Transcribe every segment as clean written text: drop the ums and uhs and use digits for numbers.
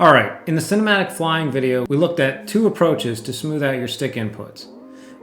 All right, in the cinematic flying video, we looked at two approaches to smooth out your stick inputs.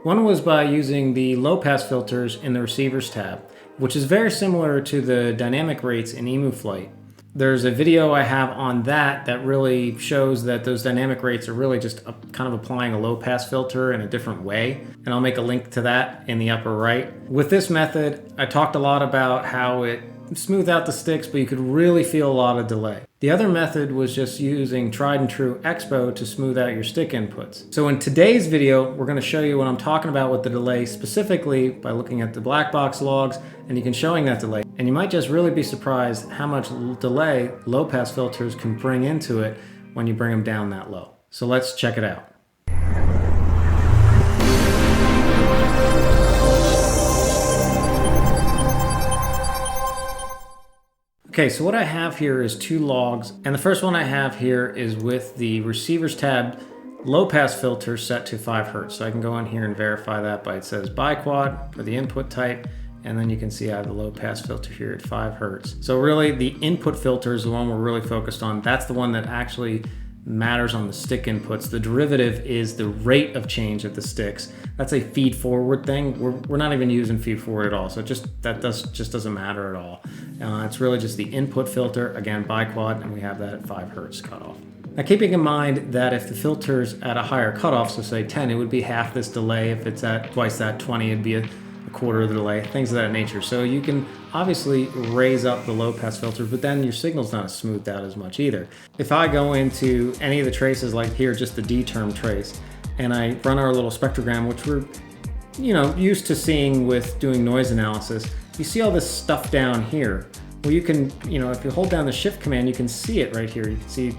One was by using the low pass filters in the receivers tab, which is very similar to the dynamic rates in Emu Flight. There's a video I have on that really shows that those dynamic rates are really just kind of applying a low pass filter in a different way, and I'll make a link to that in the upper right. With this method, I talked a lot about how it smoothed out the sticks, but you could really feel a lot of delay. The other method was just using tried and true Expo to smooth out your stick inputs. So in today's video, we're going to show you what I'm talking about with the delay, specifically by looking at the black box logs and you can showing that delay. And you might just really be surprised how much delay low pass filters can bring into it when you bring them down that low. So let's check it out. Okay, so what I have here is two logs, and the first one I have here is with the receivers tab low pass filter set to 5 Hertz. So I can go in here and verify that by it says biquad for the input type, and then you can see I have the low pass filter here at 5 Hertz. So really the input filter is the one we're really focused on. That's the one that actually matters on the stick inputs. The derivative is the rate of change of the sticks. That's a feed forward thing. We're not even using feed forward at all. So that just doesn't matter at all. It's really just the input filter, again, biquad, and we have that at 5 Hertz cutoff. Now keeping in mind that if the filter's at a higher cutoff, so say 10, it would be half this delay. If it's at twice that, 20, it'd be a quarter of the delay, things of that nature. So you can obviously raise up the low pass filter, but then your signal's not smoothed out as much either. If I go into any of the traces, like here, just the D term trace, and I run our little spectrogram, which we're used to seeing with doing noise analysis, you see all this stuff down here. Well, you can, if you hold down the shift command, you can see it right here. You can see,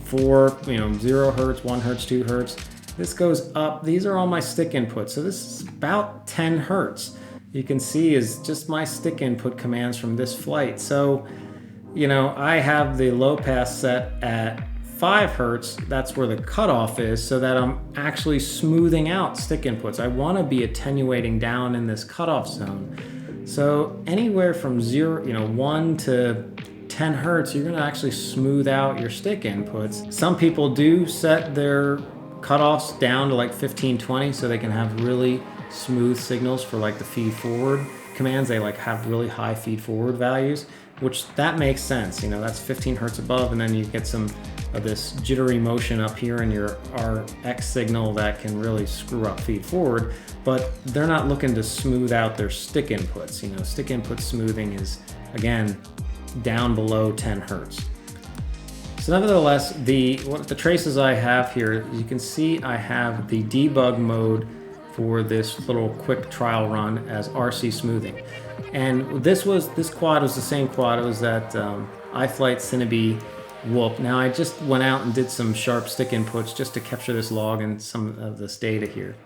4, 0 Hertz, 1 Hertz, 2 Hertz. This goes up. These are all my stick inputs. So this is about 10 Hertz. You can see is just my stick input commands from this flight. So, I have the low pass set at 5 Hertz. That's where the cutoff is, so that I'm actually smoothing out stick inputs. I want to be attenuating down in this cutoff zone. So anywhere from 1 to 10 Hertz, you're going to actually smooth out your stick inputs. Some people do set their cutoffs down to like 15, 20, so they can have really smooth signals for like the feed forward commands. They have really high feed forward values, which that makes sense. That's 15 Hertz above, and then you get some of this jittery motion up here in your RX signal that can really screw up feed forward, but they're not looking to smooth out their stick inputs. Stick input smoothing is, again, down below 10 Hertz. So nevertheless, the traces I have here, you can see I have the debug mode for this little quick trial run as RC smoothing. And this quad was the same quad. It was that iFlight Cinebee Whoop. Now I just went out and did some sharp stick inputs just to capture this log and some of this data here.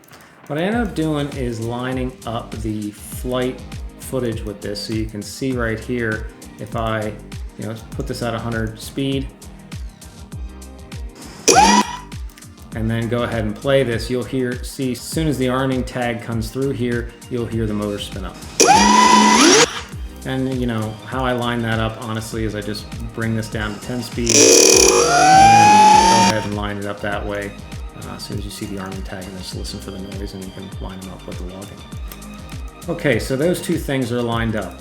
What I ended up doing is lining up the flight footage with this, so you can see right here, if I put this at 100 speed, and then go ahead and play this, you'll see as soon as the arming tag comes through here, you'll hear the motor spin up. And how I line that up, honestly, is I just bring this down to 10 speed, and then go ahead and line it up that way. As soon as you see the arming tag, and just listen for the noise, and you can line them up with the logging. Okay, so those two things are lined up.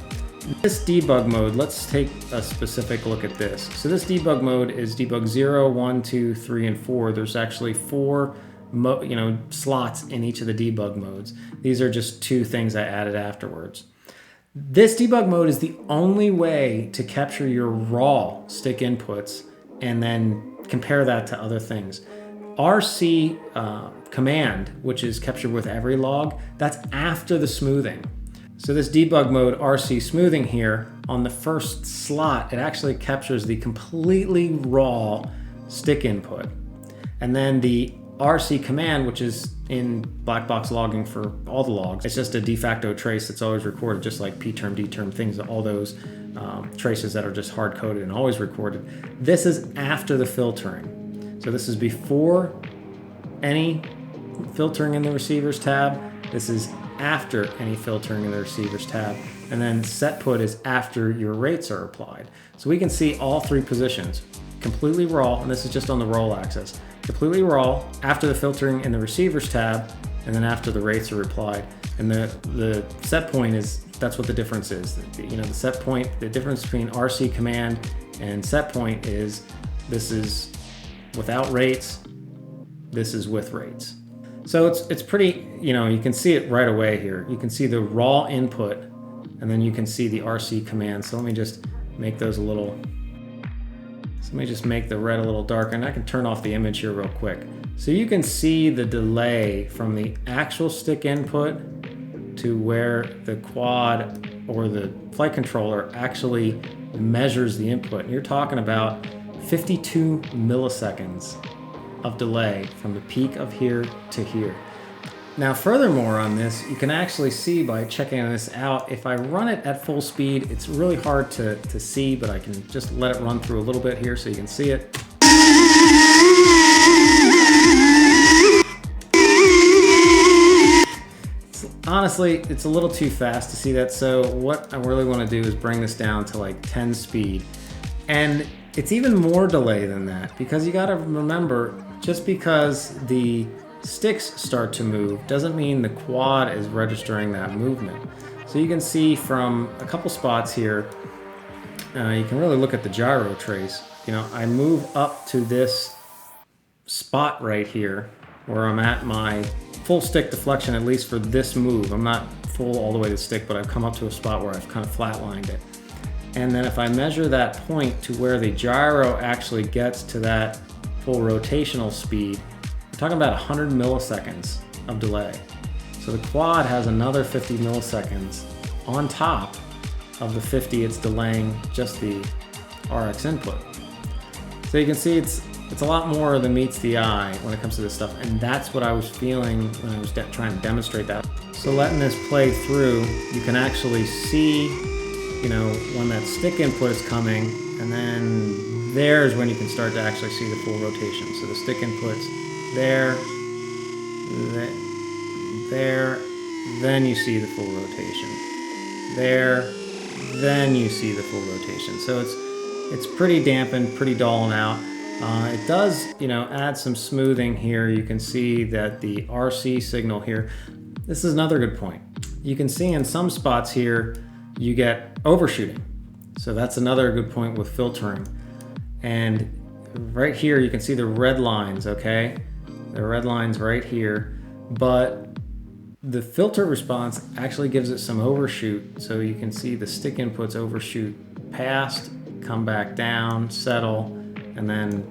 This debug mode, let's take a specific look at this. So this debug mode is debug 0, 1, 2, 3, and 4. There's actually 4 slots in each of the debug modes. These are just 2 things I added afterwards. This debug mode is the only way to capture your raw stick inputs and then compare that to other things. RC command, which is captured with every log, that's after the smoothing. So this debug mode RC smoothing here, on the first slot, it actually captures the completely raw stick input. And then the RC command, which is in black box logging for all the logs, it's just a de facto trace that's always recorded, just like P term, D term, things, all those traces that are just hard coded and always recorded. This is after the filtering. So this is before any filtering in the receivers tab. This is after any filtering in the receivers tab, and then set put is after your rates are applied. So we can see all 3 positions. completely raw, and this is just on the roll axis, completely raw after the filtering in the receivers tab, and then after the rates are applied. And the set point is, that's what the difference is. You know, the set point, the difference between RC command and set point is, this is without rates, this is with rates. So it's pretty, you know, you can see it right away here. You can see the raw input, and then you can see the RC command. So let me just make those a little, so let me just make the red a little darker, and I can turn off the image here real quick. So you can see the delay from the actual stick input to where the quad or the flight controller actually measures the input. And you're talking about 52 milliseconds of delay from the peak of here to here. Now furthermore on this, you can actually see by checking this out, if I run it at full speed, it's really hard to see, but I can just let it run through a little bit here so you can see it. Honestly, it's a little too fast to see that, so what I really want to do is bring this down to like 10 speed. And it's even more delay than that, because you got to remember, just because the sticks start to move doesn't mean the quad is registering that movement. So you can see from a couple spots here, you can really look at the gyro trace. You know, I move up to this spot right here where I'm at my full stick deflection, at least for this move. I'm not full all the way to stick, but I've come up to a spot where I've kind of flatlined it. And then if I measure that point to where the gyro actually gets to that full rotational speed, we're talking about 100 milliseconds of delay. So the quad has another 50 milliseconds on top of the 50 it's delaying just the RX input. So you can see it's a lot more than meets the eye when it comes to this stuff, and that's what I was feeling when I was trying to demonstrate that. So letting this play through, you can actually see, you know, when that stick input is coming, and then there's when you can start to actually see the full rotation. So the stick input's there, there, then you see the full rotation. There, then you see the full rotation. So it's pretty dampened, pretty dull now. It does, you know, add some smoothing here. You can see that the RC signal here, this is another good point. You can see in some spots here, you get overshooting. So that's another good point with filtering. And right here, you can see the red lines, okay? The red lines right here, but the filter response actually gives it some overshoot. So you can see the stick inputs overshoot past, come back down, settle, and then,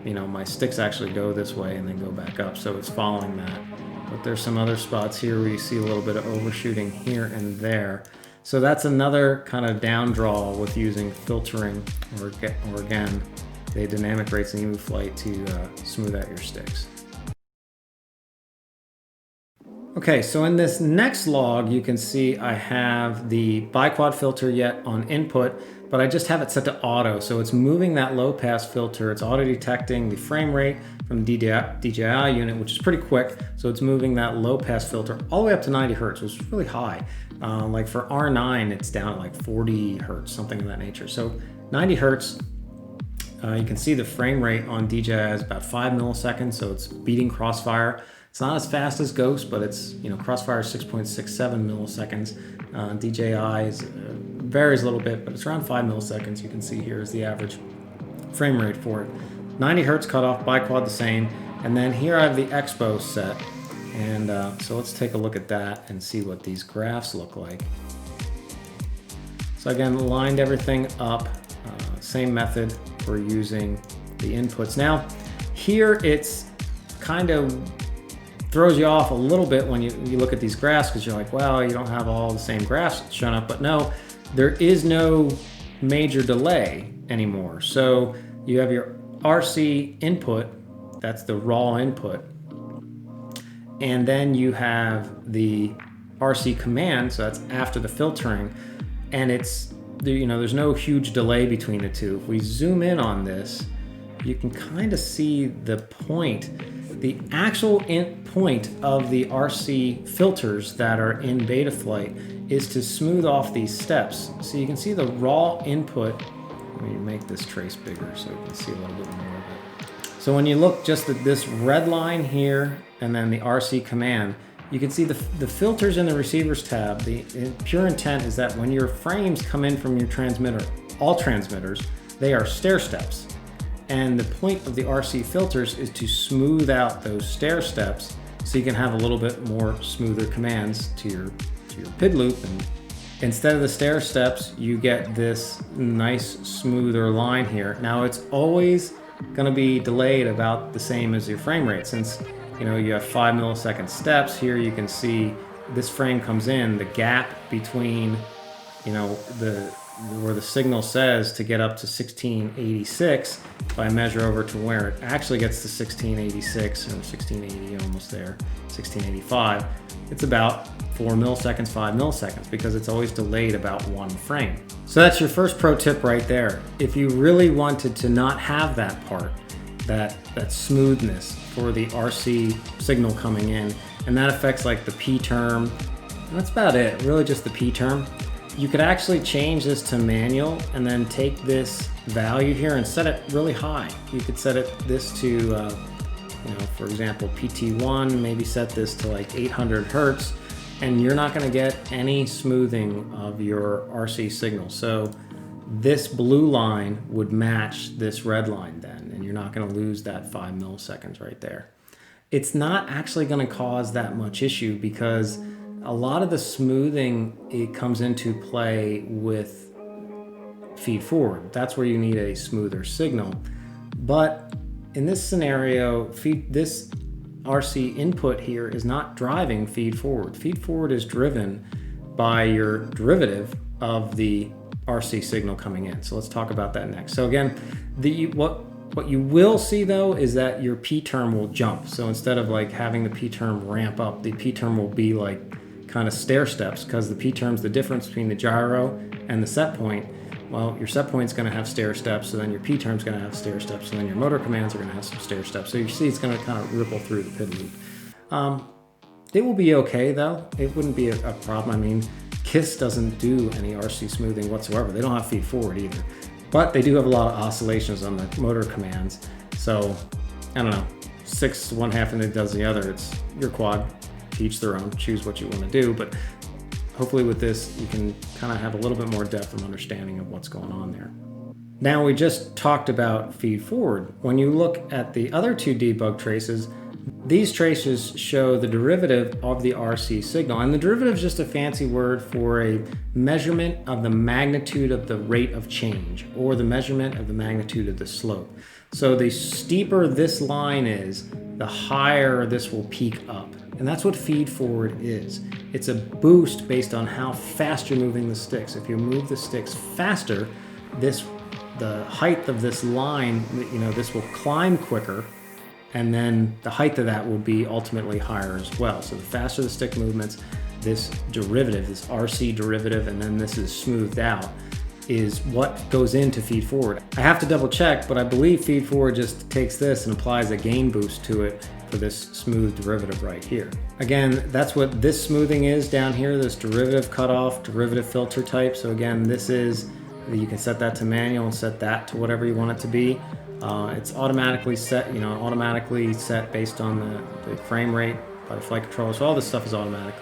you know, my sticks actually go this way and then go back up. So it's following that. But there's some other spots here where you see a little bit of overshooting here and there. So that's another kind of down draw with using filtering or again, the dynamic rates and EMU flight to smooth out your sticks. Okay, so in this next log, you can see I have the biquad filter yet on input, but I just have it set to auto. So it's moving that low pass filter. It's auto detecting the frame rate from the DJI unit, which is pretty quick. So it's moving that low pass filter all the way up to 90 Hertz, which is really high. Like for R9, it's down at like 40 Hertz, something of that nature. So 90 Hertz, you can see the frame rate on DJI is about 5 milliseconds. So it's beating Crossfire. It's not as fast as Ghost, but it's, you know, Crossfire is 6.67 milliseconds. DJI is, varies a little bit, but it's around 5 milliseconds. You can see here is the average frame rate for it. 90 Hertz cutoff, biquad the same. And then here I have the Expo set. And so let's take a look at that and see what these graphs look like. So again, lined everything up, same method for using the inputs. Now, here it's kind of throws you off a little bit when you look at these graphs, because you're like, well, you don't have all the same graphs shown up, but no, there is no major delay anymore. So you have your RC input, that's the raw input, and then you have the RC command, so that's after the filtering, and it's, you know, there's no huge delay between the two. If we zoom in on this, you can kind of see the point. The actual point of the RC filters that are in Betaflight is to smooth off these steps. So you can see the raw input Let me make this trace bigger so you can see a little bit more of it. So when you look just at this red line here and then the RC command, you can see the filters in the receivers tab. The pure intent is that when your frames come in from your transmitter, all transmitters, they are stair steps. And the point of the RC filters is to smooth out those stair steps so you can have a little bit more smoother commands to your PID loop. And instead of the stair steps, you get this nice smoother line here. Now it's always going to be delayed about the same as your frame rate, since you have 5 millisecond steps. Here you can see this frame comes in, the gap between where the signal says to get up to 1686, if I measure over to where it actually gets to 1686 or 1680, almost there, 1685, it's about 4 milliseconds, 5 milliseconds, because it's always delayed about 1 frame. So that's your first pro tip right there. If you really wanted to not have that part, that smoothness for the RC signal coming in, and that affects like the P term, and that's about it, really just the P term. You could actually change this to manual and then take this value here and set it really high. You could set this to, for example, PT1, maybe set this to like 800 Hertz, and you're not gonna get any smoothing of your RC signal. So this blue line would match this red line then, and you're not gonna lose that 5 milliseconds right there. It's not actually gonna cause that much issue because a lot of the smoothing, it comes into play with feed forward. That's where you need a smoother signal. But in this scenario, this RC input here is not driving feed forward. Feed forward is driven by your derivative of the RC signal coming in. So let's talk about that next. So again, what you will see though is that your P term will jump. So instead of like having the P term ramp up, the P term will be like kind of stair steps, because the P term's the difference between the gyro and the set point. Well, your set point's going to have stair steps, so then your P term's going to have stair steps, and then your motor commands are going to have some stair steps. So you see it's going to kind of ripple through the PID loop. It will be okay though. It wouldn't be a problem. I mean, KISS doesn't do any RC smoothing whatsoever. They don't have feed forward either, but they do have a lot of oscillations on the motor commands. So I don't know, 6 one half and it does the other. It's your quad. Each their own, choose what you want to do, but hopefully with this you can kind of have a little bit more depth and understanding of what's going on there. Now we just talked about feed forward. When you look at the other two debug traces, these traces show the derivative of the RC signal, and the derivative is just a fancy word for a measurement of the magnitude of the rate of change, or the measurement of the magnitude of the slope. So the steeper this line is, the higher this will peak up. And that's what feed forward is. It's a boost based on how fast you're moving the sticks. If you move the sticks faster, the height of this line, this will climb quicker, and then the height of that will be ultimately higher as well. So the faster the stick movements, this derivative, this RC derivative, and then this is smoothed out, is what goes into feed forward. I have to double check, but I believe feed forward just takes this and applies a gain boost to it for this smooth derivative right here. Again, that's what this smoothing is down here, this derivative cutoff, derivative filter type. So again, this is, you can set that to manual and set that to whatever you want it to be. It's automatically set, based on the frame rate by the flight controller. So all this stuff is automatic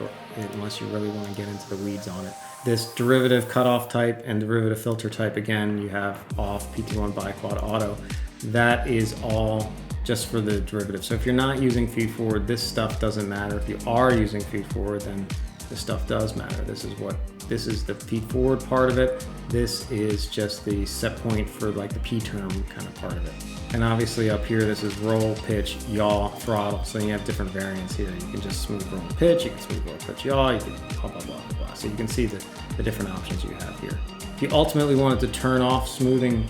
unless you really want to get into the weeds on it. This derivative cutoff type and derivative filter type, again, you have off, PT1 biquad auto. That is all just for the derivative. So if you're not using feed forward, this stuff doesn't matter. If you are using feed forward, then this stuff does matter. This is the feed forward part of it. This is just the set point for like the P term kind of part of it. And obviously up here, this is roll, pitch, yaw, throttle. So you have different variants here. You can just smooth roll pitch, you can smooth roll pitch yaw, you can blah, blah, blah, blah, blah. So you can see the different options you have here. If you ultimately wanted to turn off smoothing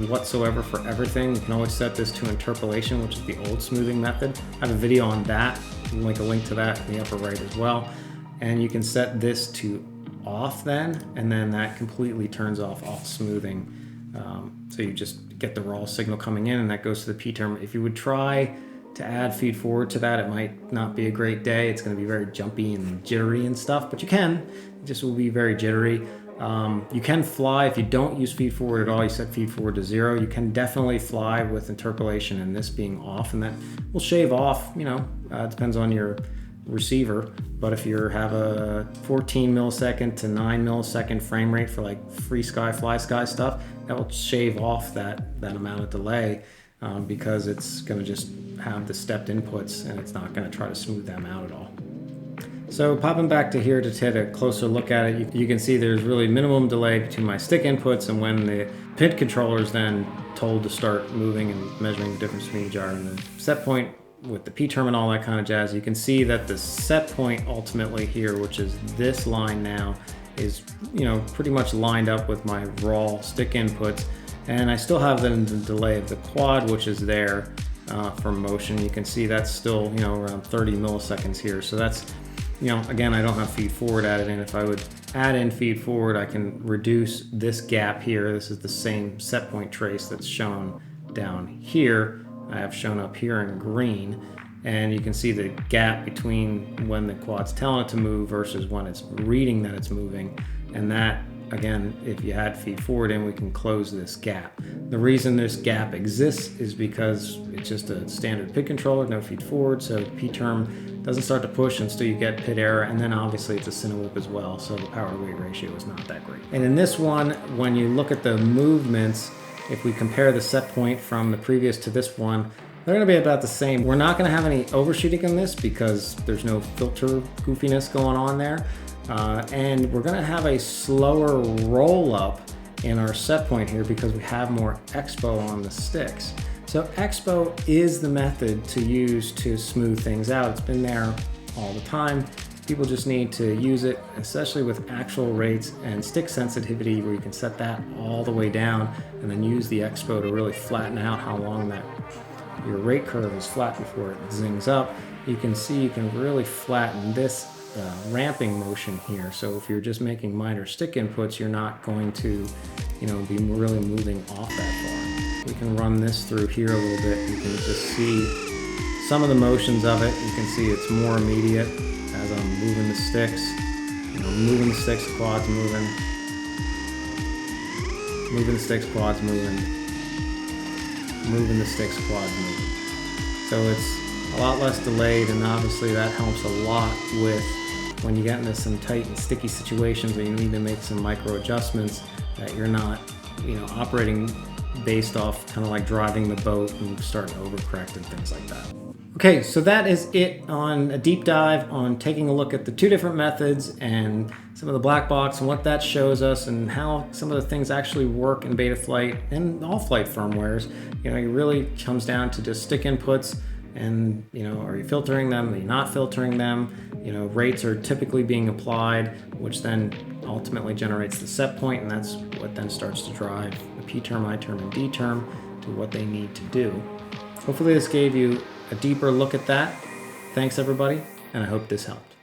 whatsoever for everything, you can always set this to interpolation, which is the old smoothing method. I have a video on that. I'll link a link to that in the upper right as well. And you can set this to off then, and then that completely turns off smoothing. So you just get the raw signal coming in, and that goes to the P term. If you would try to add feed forward to that, it might not be a great day. It's going to be very jumpy and jittery and stuff, but you can. It just will be very jittery. You can fly if you don't use FeedForward at all. You set FeedForward to 0. You can definitely fly with interpolation and this being off, and that will shave off, you know, it depends on your receiver. But if you have a 14 millisecond to 9 millisecond frame rate for like free sky, fly sky stuff, that will shave off that amount of delay because it's going to just have the stepped inputs and it's not going to try to smooth them out at all. So popping back to here to take a closer look at it, you can see there's really minimum delay between my stick inputs and when the PID controller is then told to start moving and measuring the difference between the gyro and the set point with the P-term and all that kind of jazz. You can see that the set point ultimately here, which is this line now, is, you know, pretty much lined up with my raw stick inputs. And I still have the delay of the quad, which is there for motion. You can see that's still, you know, around 30 milliseconds here. So that's, you know, again, I don't have FeedForward added in. If I would add in FeedForward, I can reduce this gap here. This is the same set point trace that's shown down here. I have shown up here in green. And you can see the gap between when the quad's telling it to move versus when it's reading that it's moving. And that, again, if you had FeedForward in, we can close this gap. The reason this gap exists is because it's just a standard PID controller, no FeedForward, so the P-term doesn't start to push until you get PID error, and then obviously it's a Cinewhoop as well, so the power to weight ratio is not that great. And in this one, when you look at the movements, if we compare the set point from the previous to this one, they're going to be about the same. We're not going to have any overshooting in this because there's no filter goofiness going on there. And we're going to have a slower roll up in our set point here because we have more expo on the sticks. So expo is the method to use to smooth things out. It's been there all the time. People just need to use it, especially with actual rates and stick sensitivity, where you can set that all the way down and then use the expo to really flatten out how long that your rate curve is flat before it zings up. You can see you can really flatten this ramping motion here. So if you're just making minor stick inputs, you're not going to, you know, be really moving off that far. We can run this through here a little bit. You can just see some of the motions of it. You can see it's more immediate as I'm moving the sticks. You know, moving the sticks, quads moving. Moving the sticks, quads moving. Moving the sticks, quads moving. So it's a lot less delayed, and obviously that helps a lot with when you get into some tight and sticky situations where you need to make some micro adjustments, that you're not, you know, operating based off kind of like driving the boat and starting to overcorrect and things like that. Okay, so that is it on a deep dive on taking a look at the two different methods and some of the black box and what that shows us and how some of the things actually work in Betaflight and all flight firmwares. You know, it really comes down to just stick inputs and, you know, are you filtering them? Are you not filtering them? You know, rates are typically being applied, which then ultimately generates the set point, and that's what then starts to drive the P-term, I-term, and D-term to what they need to do. Hopefully this gave you a deeper look at that. Thanks everybody, and I hope this helped.